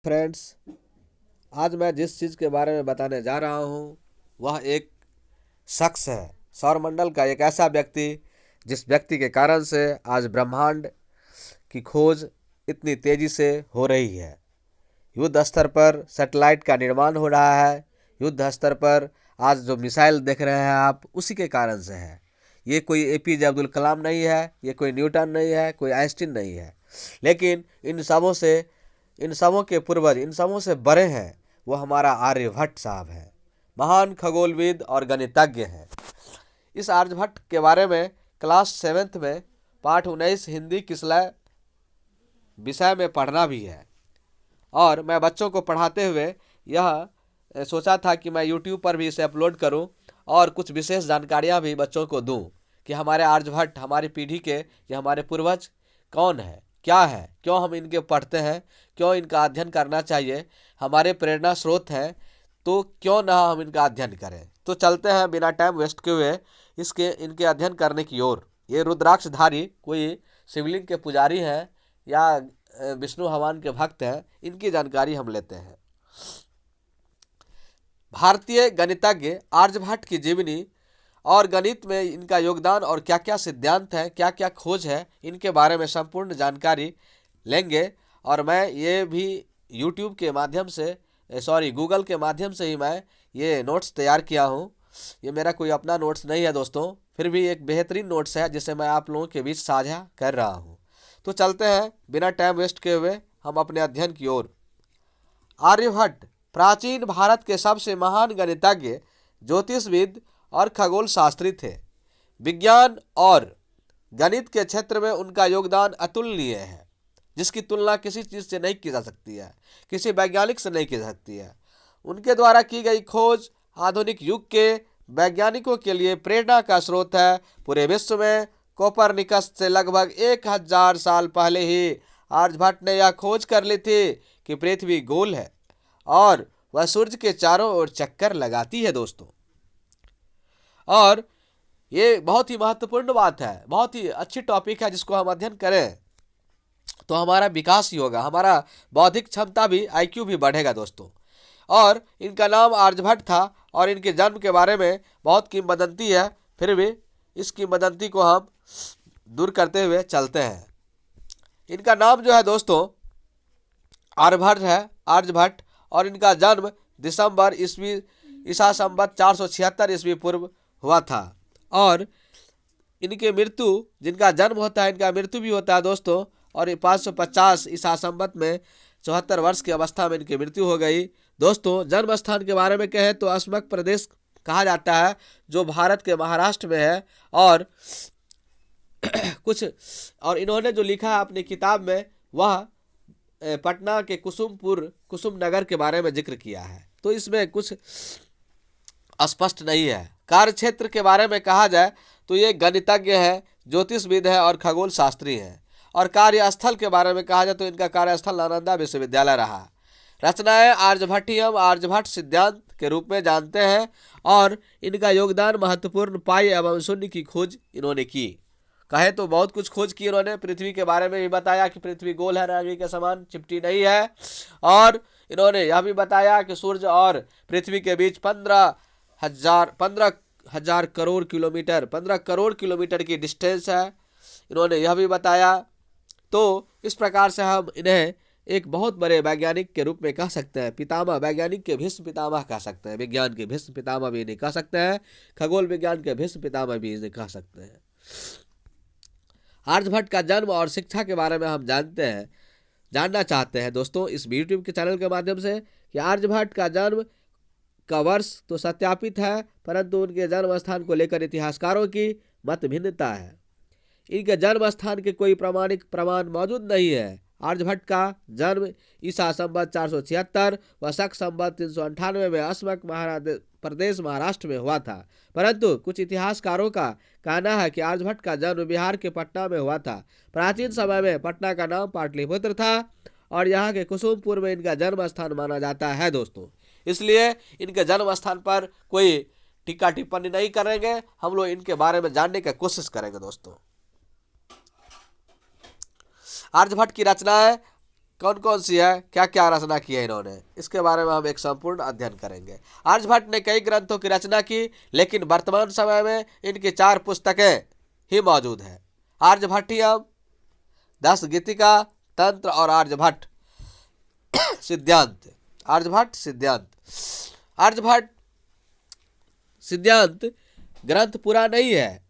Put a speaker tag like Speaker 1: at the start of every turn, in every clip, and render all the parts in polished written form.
Speaker 1: Friends, आज मैं जिस चीज़ के बारे में बताने जा रहा हूँ वह एक शख्स है, सौरमंडल का एक ऐसा व्यक्ति जिस व्यक्ति के कारण से आज ब्रह्मांड की खोज इतनी तेज़ी से हो रही है। युद्ध स्तर पर सैटेलाइट का निर्माण हो रहा है। युद्ध स्तर पर आज जो मिसाइल देख रहे हैं आप, उसी के कारण से है। ये कोई एपीजे अब्दुल कलाम नहीं है, ये कोई न्यूटन नहीं है, कोई आइंस्टीन नहीं है, लेकिन इन सबों के पूर्वज, इन सबों से बड़े हैं वो हमारा आर्यभट्ट साहब हैं। महान खगोलविद और गणितज्ञ हैं। इस आर्यभट्ट के बारे में क्लास 7th में पाठ 19 हिंदी किसलय विषय में पढ़ना भी है, और मैं बच्चों को पढ़ाते हुए यह सोचा था कि मैं यूट्यूब पर भी इसे अपलोड करूं और कुछ विशेष जानकारियां भी बच्चों को दूं कि हमारे आर्यभट्ट, हमारी पीढ़ी के या हमारे पूर्वज कौन है, क्या है, क्यों हम इनके पढ़ते हैं, क्यों इनका अध्ययन करना चाहिए, हमारे प्रेरणा स्रोत हैं, तो क्यों ना हम इनका अध्ययन करें। तो चलते हैं बिना टाइम वेस्ट किए हुए इनके अध्ययन करने की ओर। ये रुद्राक्षधारी कोई शिवलिंग के पुजारी हैं या विष्णु भगवान के भक्त हैं, इनकी जानकारी हम लेते हैं। भारतीय गणितज्ञ आर्यभट्ट की जीवनी और गणित में इनका योगदान और क्या क्या सिद्धांत है, क्या क्या खोज है, इनके बारे में संपूर्ण जानकारी लेंगे। और मैं ये भी यूट्यूब के माध्यम से गूगल के माध्यम से ही मैं ये नोट्स तैयार किया हूँ। ये मेरा कोई अपना नोट्स नहीं है दोस्तों, फिर भी एक बेहतरीन नोट्स है जिसे मैं आप लोगों के बीच साझा कर रहा हूँ। तो चलते हैं बिना टाइम वेस्ट किए हुए हम अपने अध्ययन की ओर। आर्यभट्ट प्राचीन भारत के सबसे महान गणितज्ञ, ज्योतिषविद और खगोल शास्त्री थे। विज्ञान और गणित के क्षेत्र में उनका योगदान अतुलनीय है, जिसकी तुलना किसी चीज़ से नहीं की जा सकती है, किसी वैज्ञानिक से नहीं की जा सकती है। उनके द्वारा की गई खोज आधुनिक युग के वैज्ञानिकों के लिए प्रेरणा का स्रोत है। पूरे विश्व में कोपरनिकस से लगभग 1000 साल पहले ही आर्यभट्ट ने यह खोज कर ली थी कि पृथ्वी गोल है और वह सूर्य के चारों ओर चक्कर लगाती है दोस्तों। और ये बहुत ही महत्वपूर्ण बात है, बहुत ही अच्छी टॉपिक है, जिसको हम अध्ययन करें तो हमारा विकास ही होगा, हमारा बौद्धिक क्षमता भी, IQ भी बढ़ेगा दोस्तों। और इनका नाम आर्यभट्ट था और इनके जन्म के बारे में बहुत किंवदंती है, फिर भी इस किंवदंती को हम दूर करते हुए चलते हैं। इनका नाम जो है दोस्तों आर्यभट्ट है, आर्यभट्ट, और इनका जन्म दिसंबर ईसा संवत 476 ईस्वी पूर्व हुआ था। और इनके मृत्यु, जिनका जन्म होता है इनका मृत्यु भी होता है दोस्तों, और 550 ईसा संवत में 74 वर्ष की अवस्था में इनकी मृत्यु हो गई। दोस्तों, जन्म स्थान के बारे में कहें तो अस्मक प्रदेश कहा जाता है, जो भारत के महाराष्ट्र में है। और और इन्होंने जो लिखा है अपनी किताब में, वह पटना के कुसुम नगर के बारे में जिक्र किया है, तो इसमें कुछ स्पष्ट नहीं है। कार्य क्षेत्र के बारे में कहा जाए तो ये गणितज्ञ है, ज्योतिषविद है और खगोल शास्त्री है। और कार्यस्थल के बारे में कहा जाए तो इनका कार्यस्थल नालंदा विश्वविद्यालय रहा। रचनाएं आर्यभट्टियम आर्यभट्ट सिद्धांत के रूप में जानते हैं, और इनका योगदान महत्वपूर्ण पाई एवं शून्य की खोज इन्होंने की। कहे तो बहुत कुछ खोज की इन्होंने। पृथ्वी के बारे में भी बताया कि पृथ्वी गोल है, नागी के समान चिपटी नहीं है। और इन्होंने यह भी बताया कि सूर्य और पृथ्वी के बीच 15,000 करोड़ किलोमीटर 15 करोड़ किलोमीटर की डिस्टेंस है, इन्होंने यह भी बताया। तो इस प्रकार से हम इन्हें एक बहुत बड़े वैज्ञानिक के रूप में कह सकते हैं, पितामह, वैज्ञानिक के भीष्म पितामह कह सकते हैं, विज्ञान के भीष्म पितामह भी इन्हें कह सकते हैं, खगोल विज्ञान के भीष्म पितामह भी इन्हें कह सकते हैं। आर्यभट्ट का जन्म और शिक्षा के बारे में हम जानना चाहते हैं दोस्तों इस यूट्यूब के चैनल के माध्यम से, कि आर्यभट्ट का जन्म का वर्ष तो सत्यापित है, परंतु उनके जन्म स्थान को लेकर इतिहासकारों की मत भिन्नता है। इनके जन्म स्थान के कोई प्रमाणिक प्रमाण मौजूद नहीं है। आर्यभट्ट का जन्म ईसा संवत 476 व शक संवत 398 में अस्मक प्रदेश महाराष्ट्र में हुआ था, परंतु कुछ इतिहासकारों का कहना है कि आर्यभट्ट का जन्म बिहार के पटना में हुआ था। प्राचीन समय में पटना का नाम पाटलिपुत्र था और यहाँ के कुसुमपुर में इनका जन्म स्थान माना जाता है दोस्तों। इसलिए इनके जन्म स्थान पर कोई टीका टिप्पणी नहीं करेंगे, हम लोग इनके बारे में जानने की कोशिश करेंगे दोस्तों। आर्यभट्ट की रचनाएं कौन कौन सी है, क्या क्या रचना की है इन्होंने, इसके बारे में हम एक संपूर्ण अध्ययन करेंगे। आर्यभट्ट ने कई ग्रंथों की रचना की, लेकिन वर्तमान समय में इनकी 4 पुस्तकें ही मौजूद है। आर्यभट्टियम, 10 गीतिका, तंत्र और आर्यभट्ट सिद्धांत। आर्यभट्ट सिद्धांत। आर्यभट्ट सिद्धांत ग्रंथ पूरा नहीं है।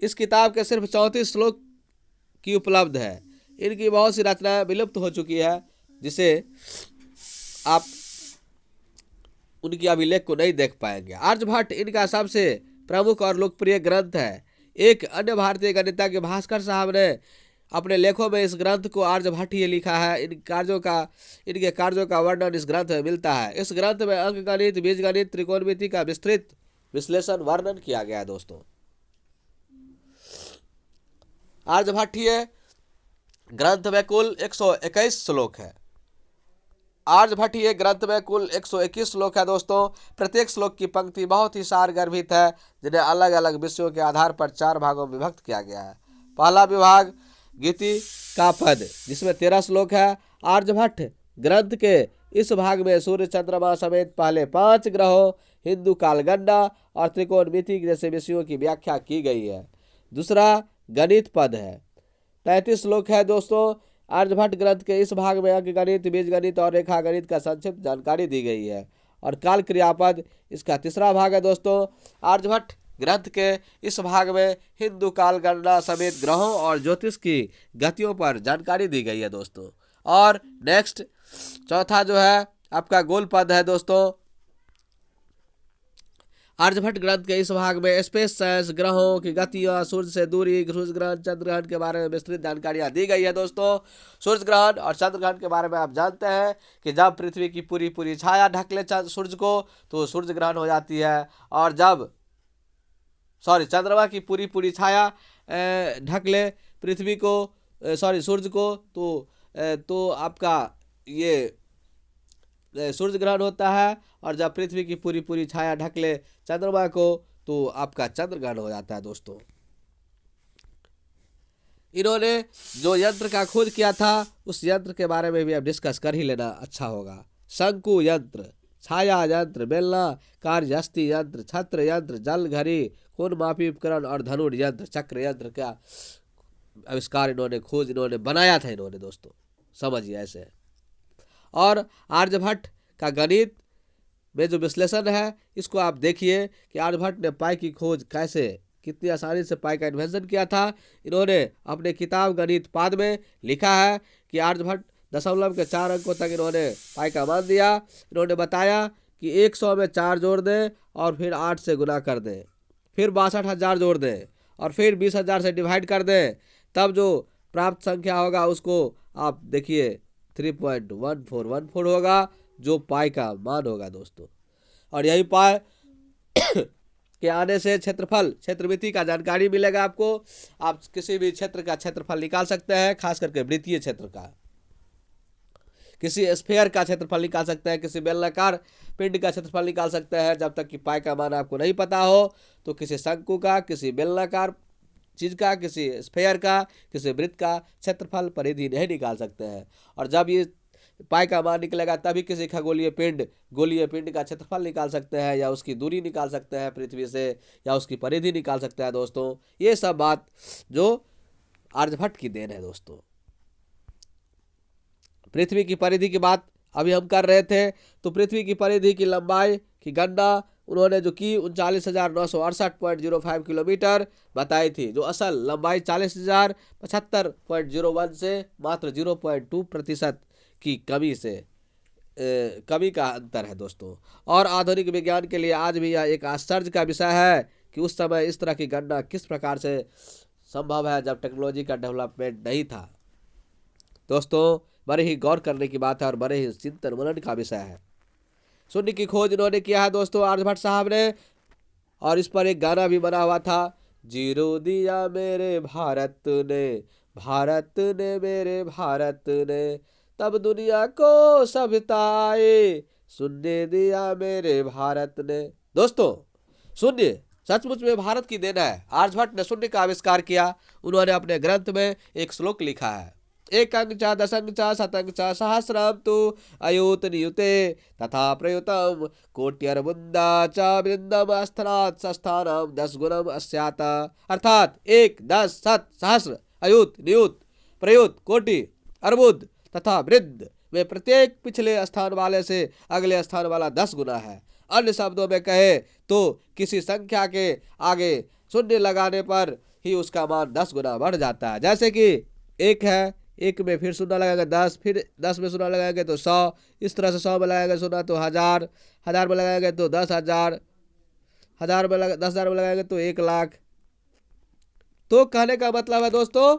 Speaker 1: इस किताब के सिर्फ 34 श्लोक की उपलब्ध है। इनकी बहुत सी रचनाएं विलुप्त हो चुकी है, जिसे आप उनकी अभिलेख को नहीं देख पाएंगे। आर्यभट्ट इनका सबसे प्रमुख और लोकप्रिय ग्रंथ है। एक अन्य भारतीय गणितज्ञ भास्कर साहब ने अपने लेखों में इस ग्रंथ को आर्यभट्ट ही लिखा है। इनके कार्यों का वर्णन इस ग्रंथ में मिलता है। इस ग्रंथ में अंकगणित, बीजगणित, त्रिकोणमिति का विस्तृत विश्लेषण वर्णन किया गया है। दोस्तों, आर्यभट्टीय ग्रंथ में कुल 121 श्लोक है। आर्यभट्टीय ग्रंथ में कुल 121 श्लोक है। दोस्तों, प्रत्येक श्लोक की पंक्ति बहुत ही सारगर्भित है, जिन्हें अलग अलग विषयों के आधार पर 4 भागों में विभक्त किया गया है। पहला विभाग गीति का पद, जिसमें 13 श्लोक है। आर्यभट्ट ग्रंथ के इस भाग में सूर्य, चंद्रमा समेत पहले 5 ग्रहों, हिंदू कालगणना और त्रिकोणमिति जैसे विषयों की व्याख्या की गई है। दूसरा गणित पद है, 33 श्लोक है। दोस्तों, आर्यभट्ट ग्रंथ के इस भाग में अंकगणित, बीजगणित और रेखागणित का संक्षिप्त जानकारी दी गई है। और काल क्रियापद इसका तीसरा भाग है। दोस्तों, आर्यभट्ट ग्रंथ के इस भाग में हिंदू काल गणना समेत ग्रहों और ज्योतिष की गतियों पर जानकारी दी गई है। दोस्तों, और नेक्स्ट चौथा जो है आपका गोल पद है। दोस्तों, आर्यभट्ट ग्रंथ के इस भाग में स्पेस साइंस, ग्रहों की गतियां, सूर्य से दूरी, सूर्य ग्रहण, चंद्र ग्रहण के बारे में विस्तृत जानकारियां दी गई है। दोस्तों, सूर्य ग्रहण और चंद्र ग्रहण के बारे में आप जानते हैं कि जब पृथ्वी की पूरी छाया ढक ले सूर्य को तो सूर्य ग्रहण हो जाती है, और जब चंद्रमा की पूरी छाया ढक ले पृथ्वी को सूर्य को तो आपका ये सूर्य ग्रहण होता है। और जब पृथ्वी की पूरी छाया ढक ले चंद्रमा को तो आपका चंद्र ग्रहण हो जाता है। दोस्तों, इन्होंने जो यंत्र का खोज किया था उस यंत्र के बारे में भी अब डिस्कस कर ही लेना अच्छा होगा। शंकु यंत्र, छाया यंत्र, बेलनाकार हस्ती यंत्र, छत्र यंत्र, जल घड़ी, कोण मापी उपकरण और धनुर यंत्र, चक्र यंत्र का आविष्कार इन्होंने बनाया था। दोस्तों, समझिए ऐसे। और आर्यभट्ट का गणित में जो विश्लेषण है, इसको आप देखिए कि आर्यभट्ट ने पाई की खोज कितनी आसानी से पाई का इन्वेंशन किया था। इन्होंने अपने किताब गणित पाद में लिखा है कि आर्यभट्ट दशमलव के 4 अंकों तक इन्होंने पाई का मान दिया। इन्होंने बताया कि 100 में 4 जोड़ दें और फिर 8 से गुना कर दें, फिर 62,000 जोड़ दें और फिर 20,000 से डिवाइड कर दें, तब जो प्राप्त संख्या होगा उसको आप देखिए 3.1414 होगा, जो पाई का मान होगा। दोस्तों, और यही पाई के आने से क्षेत्रमिति का जानकारी मिलेगा आपको। आप किसी भी क्षेत्र का क्षेत्रफल निकाल सकते हैं, खास करके वृत्तीय क्षेत्र का, किसी स्फीयर का क्षेत्रफल निकाल सकते हैं, किसी बेलनाकार पिंड का क्षेत्रफल निकाल सकते हैं। जब तक कि पाई का मान आपको नहीं पता हो तो किसी शंकु का, किसी बेलनाकार चीज का, किसी स्फीयर का, किसी वृत्त का क्षेत्रफल परिधि नहीं निकाल सकते हैं। और जब ये पाई का मान निकलेगा तभी किसी गोलीय पिंड का क्षेत्रफल निकाल सकते हैं, या उसकी दूरी निकाल सकते हैं पृथ्वी से, या उसकी परिधि निकाल सकते हैं। दोस्तों, ये सब बात जो आर्यभट्ट की देन है। दोस्तों, पृथ्वी की परिधि की बात अभी हम कर रहे थे, तो पृथ्वी की परिधि की लंबाई की गणना उन्होंने जो की 39,968.05 किलोमीटर बताई थी, जो असल लंबाई 40,075.01 से मात्र 0.2% की कमी का अंतर है। दोस्तों, और आधुनिक विज्ञान के लिए आज भी यह एक आश्चर्य का विषय है कि उस समय इस तरह की गणना किस प्रकार से संभव है, जब टेक्नोलॉजी का डेवलपमेंट नहीं था। दोस्तों, बड़े ही गौर करने की बात है और बड़े ही चिंतन मनन का विषय है। शून्य की खोज इन्होंने किया है दोस्तों आर्यभट्ट साहब ने, और इस पर एक गाना भी बना हुआ था, जीरो दिया मेरे भारत ने मेरे भारत ने, तब दुनिया को सभ्यताए शून्य दिया मेरे भारत ने। दोस्तों, शून्य सचमुच में भारत की देन है। आर्यभट्ट ने शून्य का आविष्कार किया। उन्होंने अपने ग्रंथ में एक श्लोक लिखा है, एकं च दशं च शतं च सहस्रं तु अयुत नियुते तथा प्रयुतं कोट्यर्बुन्दा च वृन्दमस्थनात् सस्थानं 10 गुणम अस्यात। अर्थात 1, 10, 7, सहस्र, अयुत, नियुत, प्रयुत, कोटि, अर्बुद तथा वृद्ध में प्रत्येक पिछले स्थान वाले से अगले स्थान वाला 10 गुना है। अन्य शब्दों में कहे तो किसी संख्या के आगे शून्य लगाने पर ही उसका मान 10 गुना बढ़ जाता है। जैसे कि 1 है, 1 में फिर शून्य लगाएंगे 10, फिर 10 में शून्य लगाएंगे तो 100, इस तरह से 100 में लगाएंगे शून्य तो 1000, 1000 में लगाएंगे तो 10,000, 10,000 में लगाएंगे तो 1,00,000। तो कहने का मतलब है दोस्तों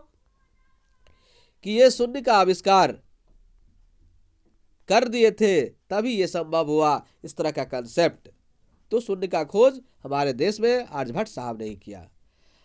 Speaker 1: कि ये शून्य का आविष्कार कर दिए थे तभी ये संभव हुआ, इस तरह का कंसेप्ट। तो शून्य का खोज हमारे देश में आर्यभट्ट साहब ने ही किया।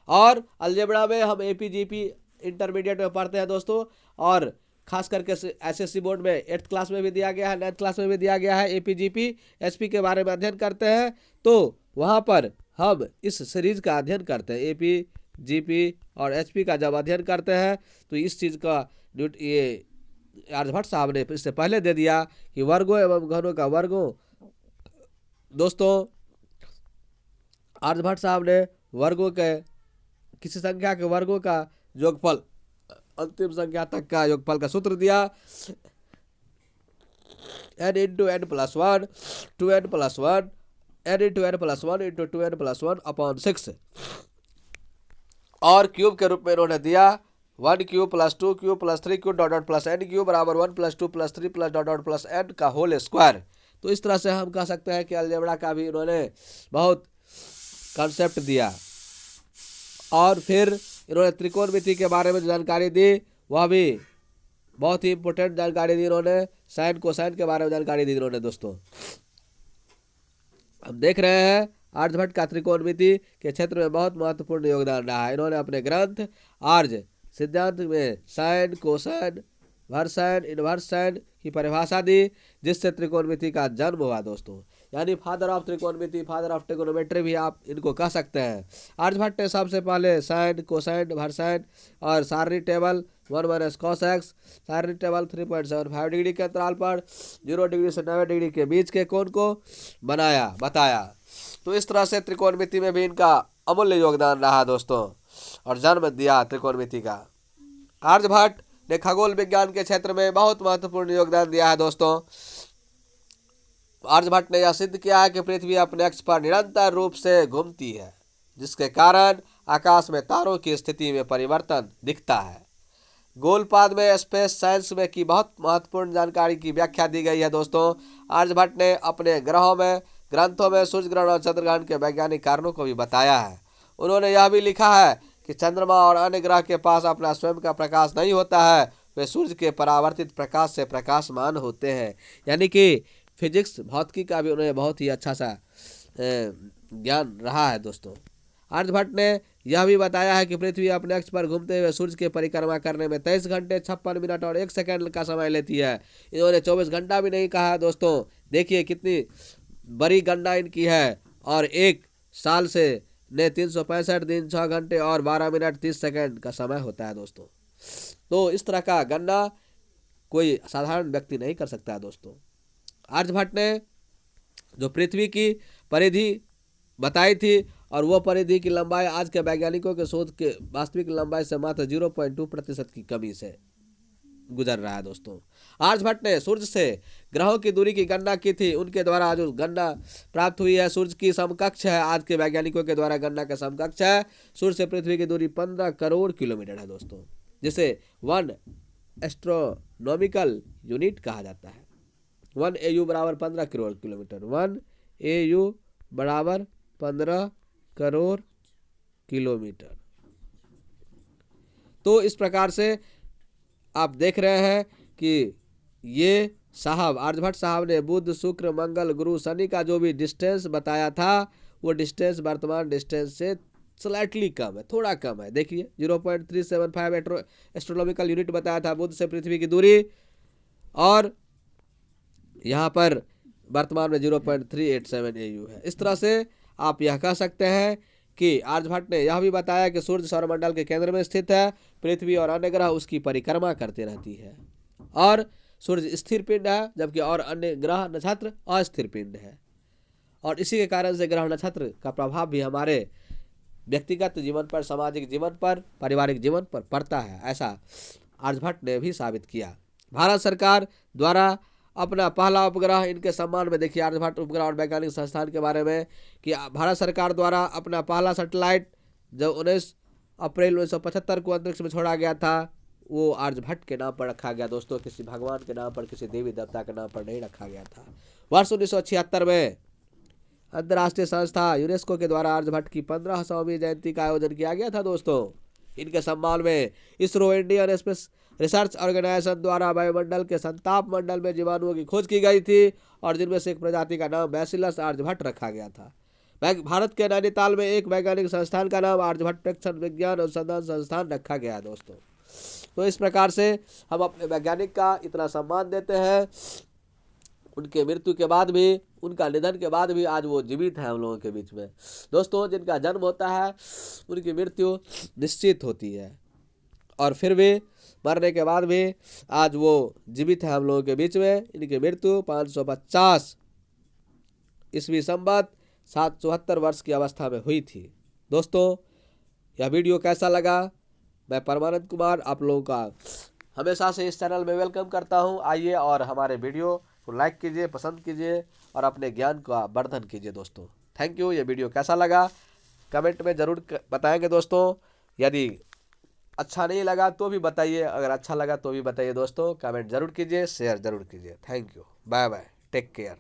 Speaker 1: और अलजेब्रा में हम एपीजीपी इंटरमीडिएट में पढ़ते हैं दोस्तों, और खास करके एसएससी बोर्ड में 8th क्लास में भी दिया गया है, 9th क्लास में भी दिया गया है। एपीजीपी एसपी के बारे में अध्ययन करते हैं तो वहाँ पर हम इस सीरीज का अध्ययन करते हैं। एपीजीपी और एचपी का जब अध्ययन करते हैं तो इस चीज़ का ये आर्यभट्ट साहब ने इससे पहले दे दिया कि वर्गों एवं घनों का वर्गों। दोस्तों आर्यभट्ट साहब ने वर्गों के किसी संख्या के वर्गों का योगफल अंतिम संख्या तक का योगफल का सूत्र दिया, n into n plus 1 2n plus 1 n into n plus 1 into 2n plus 1 upon 6। और क्यूब के रूप में इन्होंने दिया 1 cube plus 2 cube plus 3 cube dot dot plus n cube बराबर 1 plus 2 plus 3 plus dot dot plus n का whole square. तो इस तरह से हम कह सकते हैं कि अलजेब्रा का भी इन्होंने बहुत कॉन्सेप्ट दिया। और फिर इन्होंने त्रिकोणमिति के बारे में जो जानकारी दी वह भी बहुत ही इंपॉर्टेंट जानकारी दी इन्होंने। साइन कोसाइन के बारे में जानकारी दी इन्होंने। दोस्तों हम देख रहे हैं आर्यभट्ट का त्रिकोणमिति के क्षेत्र में बहुत महत्वपूर्ण योगदान रहा है। इन्होंने अपने ग्रंथ आर्य सिद्धांत में sine cosine versine inverse sine की परिभाषा दी, जिससे त्रिकोणमिति का जन्म हुआ। दोस्तों यानी father of त्रिकोणमिति, father of trigonometry भी आप इनको कह सकते हैं। आर्यभट्ट ने सबसे पहले साइन कोसाइन वर्साइन और सारणी टेबल 1 माइनस कॉस एक्स, सारणी टेबल 3.75 डिग्री के अंतराल पर 0 डिग्री से 90 डिग्री के बीच के कोण को बताया। तो इस तरह से त्रिकोणमिति में भी इनका अमूल्य योगदान रहा दोस्तों, और जन्म दिया त्रिकोणमिति का। आर्यभट्ट ने खगोल विज्ञान के क्षेत्र में बहुत महत्वपूर्ण योगदान दिया है। दोस्तों आर्यभट्ट ने यह सिद्ध किया है कि पृथ्वी अपने अक्ष पर निरंतर रूप से घूमती है, जिसके कारण आकाश में तारों की स्थिति में परिवर्तन दिखता है। गोलपाद में स्पेस साइंस में की बहुत महत्वपूर्ण जानकारी की व्याख्या दी गई है। दोस्तों आर्यभट्ट ने अपने ग्रंथों में सूर्य ग्रहण और चंद्र ग्रहण के वैज्ञानिक कारणों को भी बताया है। उन्होंने यह भी लिखा है कि चंद्रमा और अन्य ग्रह के पास अपना स्वयं का प्रकाश नहीं होता है, वे सूर्य के परावर्तित प्रकाश से प्रकाशमान होते हैं। यानी कि फिजिक्स भौतिकी का भी उन्हें बहुत ही अच्छा सा ज्ञान रहा है। दोस्तों आर्यभट्ट ने यह भी बताया है कि पृथ्वी अपने अक्ष पर घूमते हुए सूर्य की परिक्रमा करने में 23 घंटे 56 मिनट और 1 सेकंड का समय लेती है। इन्होंने 24 घंटा भी नहीं कहा है। दोस्तों देखिए कितनी बड़ी गणना इनकी है, और एक साल से ने 365 दिन 6 घंटे और 12 मिनट 30 सेकंड का समय होता है। दोस्तों तो इस तरह का गणना कोई साधारण व्यक्ति नहीं कर सकता है। दोस्तों आर्यभट्ट ने जो पृथ्वी की परिधि बताई थी, और वो परिधि की लंबाई आज के वैज्ञानिकों के शोध के वास्तविक लंबाई से मात्र 0.2% की कमी से गुजर रहा है। दोस्तों आर्यभट्ट ने सूर्य से ग्रहों की दूरी की गणना की थी। उनके द्वारा जो गणना प्राप्त हुई है सूर्य की समकक्ष है, आज के वैज्ञानिकों के द्वारा गणना के समकक्ष है। सूर्य से पृथ्वी की दूरी 15 करोड़ किलोमीटर है। दोस्तों जिसे 1 एस्ट्रोनॉमिकल यूनिट कहा जाता है। 1 AU बराबर 15 करोड़ किलोमीटर, 1 AU बराबर 15 करोड़ किलोमीटर। तो इस प्रकार से आप देख रहे हैं कि ये आर्यभट्ट साहब ने बुध शुक्र मंगल गुरु शनि का जो भी डिस्टेंस बताया था, वो डिस्टेंस वर्तमान डिस्टेंस से स्लाइटली कम है, थोड़ा कम है। देखिए 0.375 एस्ट्रोनॉमिकल यूनिट बताया था बुध से पृथ्वी की दूरी, और यहाँ पर वर्तमान में 0.387 AU है। इस तरह से आप यह कह सकते हैं कि आर्यभट्ट ने यह भी बताया कि सूर्य सौरमंडल के केंद्र में स्थित है, पृथ्वी और अन्य ग्रह उसकी परिक्रमा करते रहती है, और सूर्य स्थिर पिंड है जबकि और अन्य ग्रह नक्षत्र अस्थिर पिंड है। और इसी के कारण से ग्रह नक्षत्र का प्रभाव भी हमारे व्यक्तिगत जीवन पर, सामाजिक जीवन पर, पारिवारिक जीवन पर पड़ता है, ऐसा आर्यभट्ट ने भी साबित किया। भारत सरकार द्वारा अपना पहला उपग्रह, इनके सम्मान में देखिए आर्यभट्ट उपग्रह और वैज्ञानिक संस्थान के बारे में, कि भारत सरकार द्वारा अपना पहला सैटेलाइट जब 19 अप्रैल 1975 को अंतरिक्ष में छोड़ा गया था, वो आर्यभट्ट के नाम पर रखा गया दोस्तों, किसी भगवान के नाम पर, किसी देवी देवता के नाम पर नहीं रखा गया था। वर्ष 1976 में अंतर्राष्ट्रीय संस्था यूनेस्को के द्वारा आर्यभट्ट की 1500वीं जयंती का आयोजन किया गया था दोस्तों। इनके सम्मान में ISRO, Indian space research organisation द्वारा वायुमंडल के संताप मंडल में जीवाणुओं की खोज की गई थी, और जिनमें से एक प्रजाति का नाम बैसिलस आर्यभट्ट रखा गया था। भारत के नैनीताल में एक वैज्ञानिक संस्थान का नाम आर्यभट्ट प्रेक्षण विज्ञान अनुसंधान संस्थान रखा गया है दोस्तों। तो इस प्रकार से हम अपने वैज्ञानिक का इतना सम्मान देते हैं, उनके मृत्यु के बाद भी, उनका निधन के बाद भी आज वो जीवित है हम लोगों के बीच में दोस्तों। जिनका जन्म होता है उनकी मृत्यु निश्चित होती है, और फिर भी मरने के बाद भी आज वो जीवित है हम लोगों के बीच में। इनकी मृत्यु 550 ईस्वी संवत 774 वर्ष की अवस्था में हुई थी दोस्तों। यह वीडियो कैसा लगा? मैं परमानंद कुमार आप लोगों का हमेशा से इस चैनल में वेलकम करता हूं। आइए और हमारे वीडियो को लाइक कीजिए, पसंद कीजिए और अपने ज्ञान का वर्धन कीजिए दोस्तों। Thank you. ये वीडियो कैसा लगा कमेंट में ज़रूर बताएंगे दोस्तों। यदि अच्छा नहीं लगा तो भी बताइए, अगर अच्छा लगा तो भी बताइए दोस्तों। कमेंट जरूर कीजिए, शेयर जरूर कीजिए। Thank you, bye bye, take care.